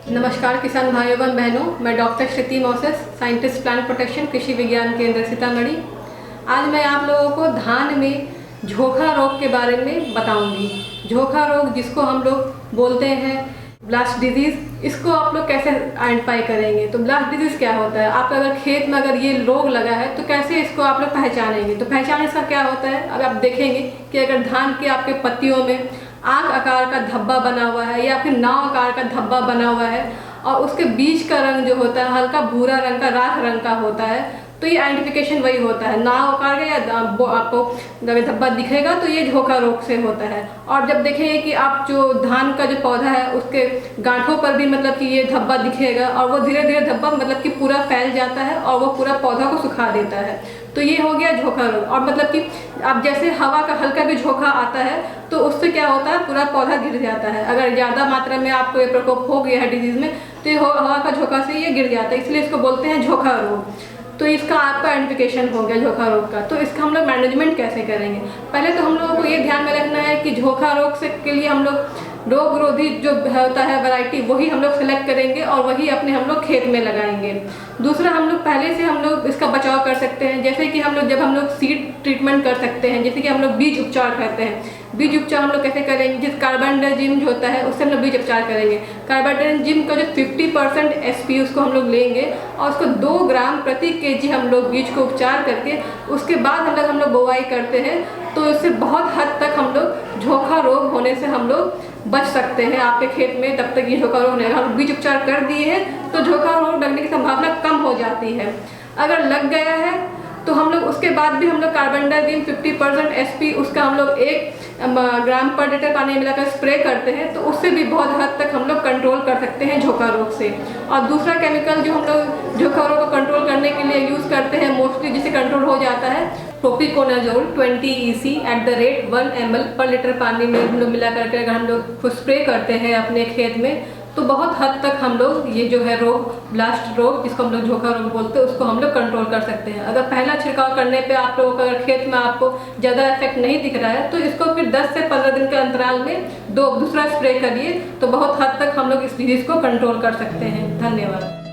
नमस्कार किसान भाइयों एवं बहनों, मैं डॉक्टर श्रुति मोसेस, साइंटिस्ट प्लांट प्रोटेक्शन कृषि विज्ञान केंद्र सीतामढ़ी। आज मैं आप लोगों को धान में झोंका रोग के बारे में बताऊंगी। झोंका रोग जिसको हम लोग बोलते हैं ब्लास्ट डिजीज़, इसको आप लोग कैसे आइडेंटिफाई करेंगे। तो ब्लास्ट डिजीज़ क्या होता है, आप अगर खेत में अगर ये रोग लगा है तो कैसे इसको आप लोग पहचानेंगे। तो पहचान इसका क्या होता है, अब आप देखेंगे कि अगर धान के आपके पत्तियों में आंख आकार का धब्बा बना हुआ है या फिर नाव आकार का धब्बा बना हुआ है और उसके बीच का रंग जो होता है हल्का भूरा रंग का, राख रंग का होता है, तो ये आइडेंटिफिकेशन वही होता है। नाव आकार का या आपको धब्बा दिखेगा तो ये झोंका रोग से होता है। और जब देखेंगे कि आप जो धान का जो पौधा है उसके गांठों पर भी मतलब कि ये धब्बा दिखेगा और वो धीरे धीरे धब्बा मतलब कि पूरा फैल जाता है और वो पूरा पौधा को सुखा देता है, तो ये हो गया झोंका रोग। और मतलब कि अब जैसे हवा का हल्का भी झोंका आता है तो उससे क्या होता है, पूरा पौधा गिर जाता है। अगर ज़्यादा मात्रा में आपको ये प्रकोप हो गया है डिजीज़ में तो ये हवा का झोंका से ये गिर जाता है, इसलिए इसको बोलते हैं झोंका रोग। तो इसका आपका आइडेंटिफिकेशन हो गया झोंका रोग का। तो इसका हम लोग मैनेजमेंट कैसे करेंगे। पहले तो हम लोगों को ये ध्यान में रखना है कि झोंका रोग से के लिए हम लोग रोग विरोधी जो होता है वैरायटी वही हम लोग सेलेक्ट करेंगे और वही अपने हम लोग खेत में लगाएंगे। दूसरा, हम लोग पहले से हम लोग इसका बचाव कर सकते हैं, जैसे कि हम लोग जब हम लोग सीड ट्रीटमेंट कर सकते हैं, जैसे कि हम लोग बीज उपचार करते हैं। बीज उपचार हम लोग कैसे करेंगे, जिस कार्बेंडाजिम जो होता है उससे हम लोग बीज उपचार करेंगे। कार्बेंडाजिम का जो 50% SP उसको हम लोग लेंगे और उसको 2 ग्राम प्रति kg हम लोग बीज को उपचार करके उसके बाद हम लोग बुआई करते हैं। तो इससे बहुत हद तक हम लोग झोंका रोग होने से हम लोग बच सकते हैं आपके खेत में। तब तक ये झोंका रोग नहीं, हम बीज उपचार कर दिए हैं तो झोंका रोग लगने की संभावना कम हो जाती है। अगर लग गया है तो हम लोग उसके बाद भी हम लोग कार्बेंडाजिम 50% SP उसका हम लोग 1 ग्राम पर लीटर पानी में मिलाकर स्प्रे करते हैं, तो उससे भी बहुत हद तक हम लोग कंट्रोल कर सकते हैं झोंका रोग से। और दूसरा केमिकल जो हम लोग झोंका रोग को कंट्रोल करने के लिए यूज़ करते हैं मोस्टली, जिससे कंट्रोल हो जाता है, प्रोपिकोनाजोल 20 EC @ 1 ml पर लीटर पानी में हम लोग मिला करके अगर हम लोग स्प्रे करते हैं अपने खेत में तो बहुत हद तक हम लोग ये जो है रोग ब्लास्ट रोग जिसको हम लोग झोंका रोग बोलते हैं उसको हम लोग कंट्रोल कर सकते हैं। अगर पहला छिड़काव करने पे आप लोगों का अगर खेत में आपको ज़्यादा इफेक्ट नहीं दिख रहा है तो इसको फिर 10 से 15 दिन के अंतराल में दूसरा स्प्रे करिए, तो बहुत हद तक हम लोग इस डिजीज़ को कंट्रोल कर सकते हैं। धन्यवाद।